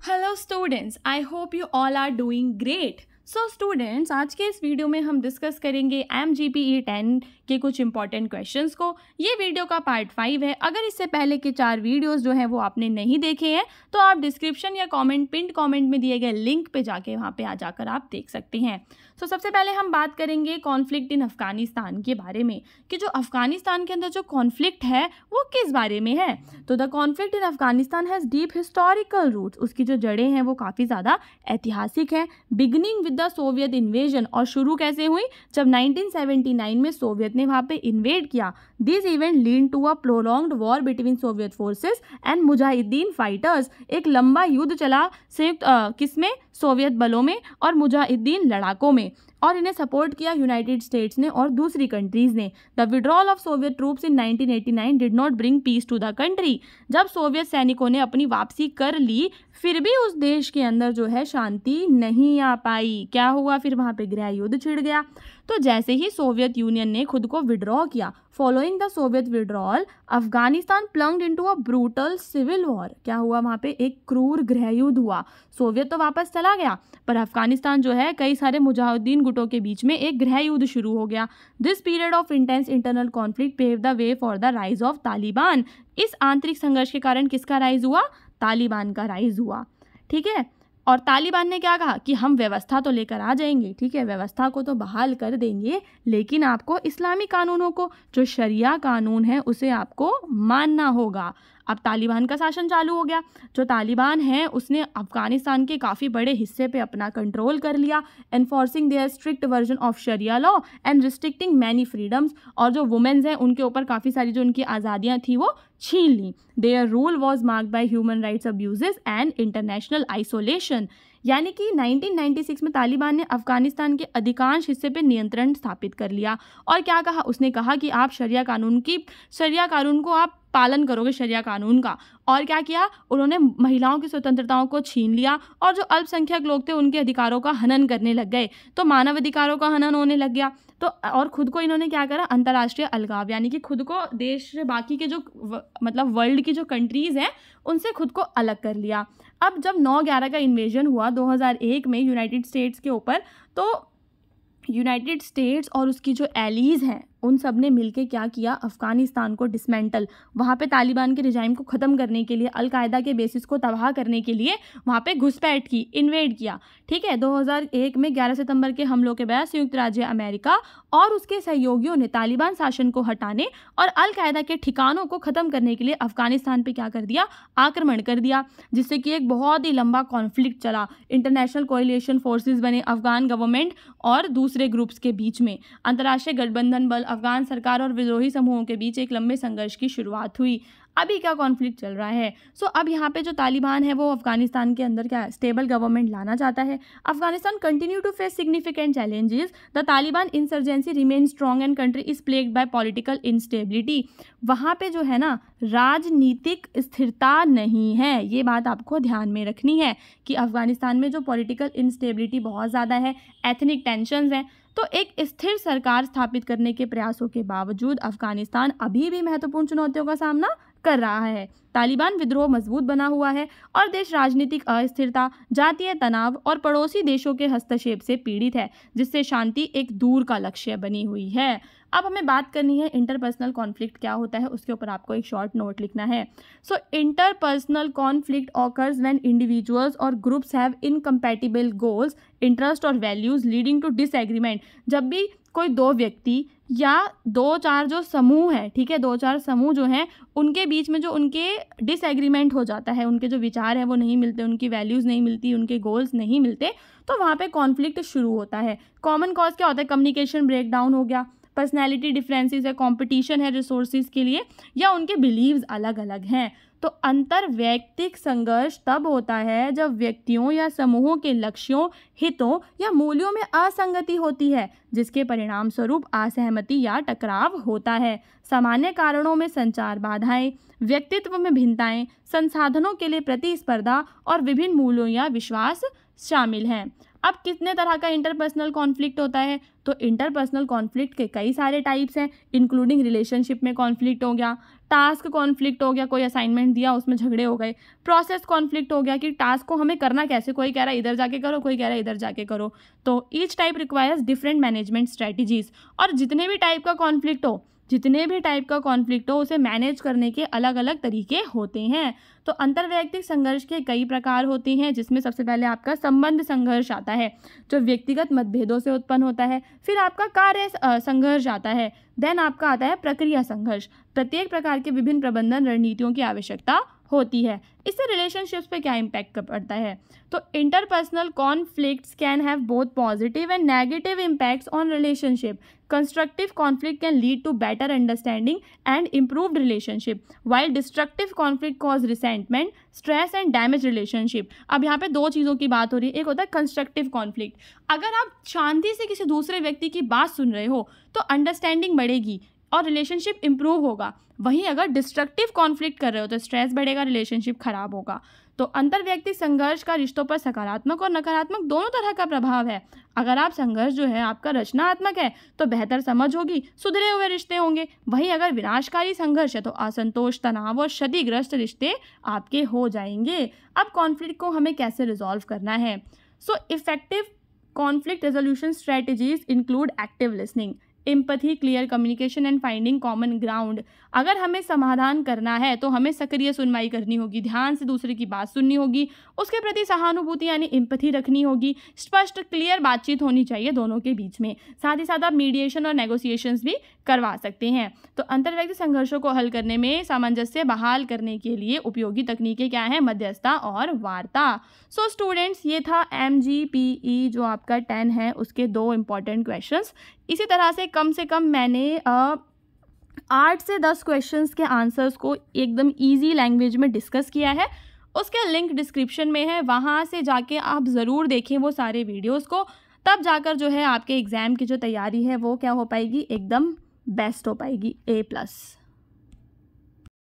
Hello students, I hope you all are doing great. So students, आज के इस video में हम डिस्कस करेंगे MGPE 10 के कुछ इंपॉर्टेंट क्वेश्चंस को। ये वीडियो का पार्ट 5 है। अगर इससे पहले के 4 वीडियोस जो हैं वो आपने नहीं देखे हैं तो आप डिस्क्रिप्शन या पिंड कमेंट में दिए गए लिंक पे जाके वहाँ पे आ जाकर आप देख सकते हैं। सो सबसे पहले हम बात करेंगे कॉन्फ्लिक्ट इन अफगानिस्तान के बारे में कि जो अफगानिस्तान के अंदर जो कॉन्फ्लिक्ट है वो किस बारे में है। तो the conflict in Afghanistan has deep historical roots. उसकी जो जड़ें हैं वो काफ़ी ज़्यादा ऐतिहासिक हैं। Beginning with the Soviet invasion, और शुरू कैसे हुई, जब 1979 में सोवियत ने वहाँ पे इन्वेड किया। This event lead to a prolonged war between Soviet forces and mujahideen fighters. एक लंबा युद्ध चला संयुक्त किसमें, सोवियत बलों में और मुजाहिदीन लड़ाकों में, और इन्हें सपोर्ट किया यूनाइटेड स्टेट्स ने और दूसरी कंट्रीज़ ने। The withdrawal of Soviet troops in 1989 did not bring peace to the country. जब सोवियत सैनिकों ने अपनी वापसी कर ली फिर भी उस देश के अंदर जो है शांति नहीं आ पाई। क्या हुआ, फिर वहाँ पे गृह युद्ध छिड़ गया। तो जैसे ही सोवियत यूनियन ने खुद को विड्रॉ किया, following the Soviet withdrawal, Afghanistan plunged into a brutal civil war. क्या हुआ, वहाँ पे एक क्रूर गृह युद्ध हुआ। सोवियत तो वापस चला गया पर अफगानिस्तान जो है कई सारे मुजाहिदीन गुटों के बीच में एक गृह युद्ध शुरू हो गया। This period of intense internal conflict pave the way for the rise of Taliban. इस आंतरिक संघर्ष के कारण किसका राइज हुआ, तालिबान का राइज हुआ। ठीक है, और तालिबान ने क्या कहा कि हम व्यवस्था तो लेकर आ जाएंगे, ठीक है, व्यवस्था को तो बहाल कर देंगे, लेकिन आपको इस्लामी कानूनों को, जो शरिया कानून है, उसे आपको मानना होगा। अब तालिबान का शासन चालू हो गया। जो तालिबान है उसने अफगानिस्तान के काफ़ी बड़े हिस्से पे अपना कंट्रोल कर लिया, enforcing their strict version of sharia law and restricting many freedoms. और जो वुमेन्स हैं उनके ऊपर काफ़ी सारी जो उनकी आज़ादियाँ थी वो छीन ली। Their rule was marked by human rights abuses and international isolation. यानी कि 1996 में तालिबान ने अफगानिस्तान के अधिकांश हिस्से पे नियंत्रण स्थापित कर लिया। और क्या कहा, उसने कहा कि आप शरिया कानून को आप पालन करोगे, शरिया कानून का। और क्या किया, उन्होंने महिलाओं की स्वतंत्रताओं को छीन लिया और जो अल्पसंख्यक लोग थे उनके अधिकारों का हनन करने लग गए। तो मानव अधिकारों का हनन होने लग गया। तो और खुद को इन्होंने क्या करा, अंतर्राष्ट्रीय अलगाव, यानी कि खुद को देश से बाकी के जो मतलब वर्ल्ड की जो कंट्रीज़ हैं उनसे खुद को अलग कर लिया। अब जब 9/11 का इन्वेजन हुआ 2001 में यूनाइटेड स्टेट्स के ऊपर, तो यूनाइटेड स्टेट्स और उसकी जो एलीज हैं उन सब ने मिलकर क्या किया, अफगानिस्तान को डिसमेंटल, वहाँ पे तालिबान के रिजाइम को ख़त्म करने के लिए, अलकायदा के बेसिस को तबाह करने के लिए वहाँ पे घुसपैठ की, इन्वेड किया। ठीक है, 2001 में 11 सितंबर के हमलों के बाद संयुक्त राज्य अमेरिका और उसके सहयोगियों ने तालिबान शासन को हटाने और अलकायदा के ठिकानों को ख़त्म करने के लिए अफगानिस्तान पे क्या कर दिया, आक्रमण कर दिया, जिससे कि एक बहुत ही लंबा कॉन्फ्लिक्ट चला। इंटरनेशनल कोएलिशन फोर्सेस बने अफगान गवर्नमेंट और दूसरे ग्रुप्स के बीच में। अंतर्राष्ट्रीय गठबंधन बल, अफगान सरकार और विद्रोही समूहों के बीच एक लंबे संघर्ष की शुरुआत हुई। अभी क्या कॉन्फ्लिक्ट चल रहा है। अब यहाँ पे जो तालिबान है वो अफगानिस्तान के अंदर क्या स्टेबल गवर्नमेंट लाना चाहता है। Afghanistan continue to face significant challenges. The Taliban insurgency remain strong and country is plagued by political instability. वहाँ पे जो है ना राजनीतिक स्थिरता नहीं है, ये बात आपको ध्यान में रखनी है कि अफगानिस्तान में जो पॉलिटिकल इंस्टेबिलिटी बहुत ज़्यादा है, एथनिक टेंशंस हैं। तो एक स्थिर सरकार स्थापित करने के प्रयासों के बावजूद अफगानिस्तान अभी भी महत्वपूर्ण चुनौतियों का सामना कर रहा है। तालिबान विद्रोह मजबूत बना हुआ है और देश राजनीतिक अस्थिरता, जातीय तनाव और पड़ोसी देशों के हस्तक्षेप से पीड़ित है, जिससे शांति एक दूर का लक्ष्य बनी हुई है। अब हमें बात करनी है इंटरपर्सनल कॉन्फ्लिक्ट क्या होता है, उसके ऊपर आपको एक शॉर्ट नोट लिखना है। Interpersonal conflict occurs when individuals और groups have incompatible goals, interest और वैल्यूज लीडिंग टू डिसएग्रीमेंट। जब भी कोई 2 व्यक्ति या 2-4 जो समूह है, ठीक है, 2-4 समूह जो हैं उनके बीच में जो उनके डिसएग्रीमेंट हो जाता है, उनके जो विचार हैं वो नहीं मिलते, उनकी वैल्यूज़ नहीं मिलती, उनके गोल्स नहीं मिलते, तो वहाँ पे कॉन्फ्लिक्ट शुरू होता है। कॉमन कॉज क्या होता है, कम्युनिकेशन ब्रेकडाउन हो गया, पर्सनैलिटी डिफरेंसेस है, कॉम्पिटिशन है रिसोर्सेज के लिए, या उनके बिलीव्स अलग अलग हैं। तो अंतर्वैयक्तिक संघर्ष तब होता है जब व्यक्तियों या समूहों के लक्ष्यों, हितों या मूल्यों में असंगति होती है, जिसके परिणाम स्वरूप असहमति या टकराव होता है। सामान्य कारणों में संचार बाधाएं, व्यक्तित्व में भिन्नताएं, संसाधनों के लिए प्रतिस्पर्धा और विभिन्न मूल्यों या विश्वास शामिल हैं। अब कितने तरह का इंटरपर्सनल कॉन्फ्लिक्ट होता है? तो इंटरपर्सनल कॉन्फ्लिक्ट के कई सारे टाइप्स हैं, इंक्लूडिंग रिलेशनशिप में कॉन्फ्लिक्ट हो गया, टास्क कॉन्फ्लिक्ट हो गया, कोई असाइनमेंट दिया उसमें झगड़े हो गए, प्रोसेस कॉन्फ्लिक्ट हो गया कि टास्क को हमें करना कैसे, कोई कह रहा है इधर जाके करो, कोई कह रहा है इधर जाके करो। तो each type requires different management strategies. और जितने भी टाइप का कॉन्फ्लिक्ट हो उसे मैनेज करने के अलग अलग तरीके होते हैं। तो अंतर्वैयक्तिक संघर्ष के कई प्रकार होते हैं, जिसमें सबसे पहले आपका संबंध संघर्ष आता है जो व्यक्तिगत मतभेदों से उत्पन्न होता है। फिर आपका कार्य संघर्ष आता है। देन आपका आता है प्रक्रिया संघर्ष। प्रत्येक प्रकार के विभिन्न प्रबंधन रणनीतियों की आवश्यकता होती है। इससे रिलेशनशिप्स पे क्या इम्पैक्ट पड़ता है? तो interpersonal conflicts can have both positive and negative impacts on relationship. Constructive conflict can lead to better understanding and improved relationship, while destructive conflict cause resentment, stress and damage relationship. अब यहाँ पे दो चीज़ों की बात हो रही है। एक होता है कंस्ट्रक्टिव कॉन्फ्लिक्ट। अगर आप शांति से किसी दूसरे व्यक्ति की बात सुन रहे हो तो अंडरस्टैंडिंग बढ़ेगी और रिलेशनशिप इंप्रूव होगा। वहीं अगर डिस्ट्रक्टिव कॉन्फ्लिक्ट कर रहे हो तो स्ट्रेस बढ़ेगा, रिलेशनशिप खराब होगा। तो अंतर्व्यक्तिक संघर्ष का रिश्तों पर सकारात्मक और नकारात्मक दोनों तरह का प्रभाव है। अगर आप संघर्ष जो है आपका रचनात्मक है तो बेहतर समझ होगी, सुधरे हुए रिश्ते होंगे। वहीं अगर विनाशकारी संघर्ष है तो असंतोष, तनाव और क्षतिग्रस्त रिश्ते आपके हो जाएंगे। अब कॉन्फ्लिक्ट को हमें कैसे रिजॉल्व करना है? So effective conflict resolution strategies include active listening, empathy, clear communication and finding common ground. अगर हमें समाधान करना है तो हमें सक्रिय सुनवाई करनी होगी, ध्यान से दूसरे की बात सुननी होगी, उसके प्रति सहानुभूति यानी एम्पैथी रखनी होगी, स्पष्ट क्लियर बातचीत होनी चाहिए दोनों के बीच में। साथ ही साथ आप मीडिएशन और नेगोशिएशंस भी करवा सकते हैं। तो अंतर्व्यक्तिक संघर्षों को हल करने में सामंजस्य बहाल करने के लिए उपयोगी तकनीकें क्या हैं? मध्यस्थता और वार्ता। सो स्टूडेंट्स, ये था MGPE जो आपका 10 है उसके 2 इंपॉर्टेंट क्वेश्चंस। इसी तरह से कम मैंने 8 से 10 क्वेश्चंस के आंसर्स को एकदम इजी लैंग्वेज में डिस्कस किया है। उसके लिंक डिस्क्रिप्शन में है, वहाँ से जाके आप ज़रूर देखें वो सारे वीडियोस को। तब जाकर जो है आपके एग्ज़ाम की जो तैयारी है वो क्या हो पाएगी? एकदम बेस्ट हो पाएगी, A+।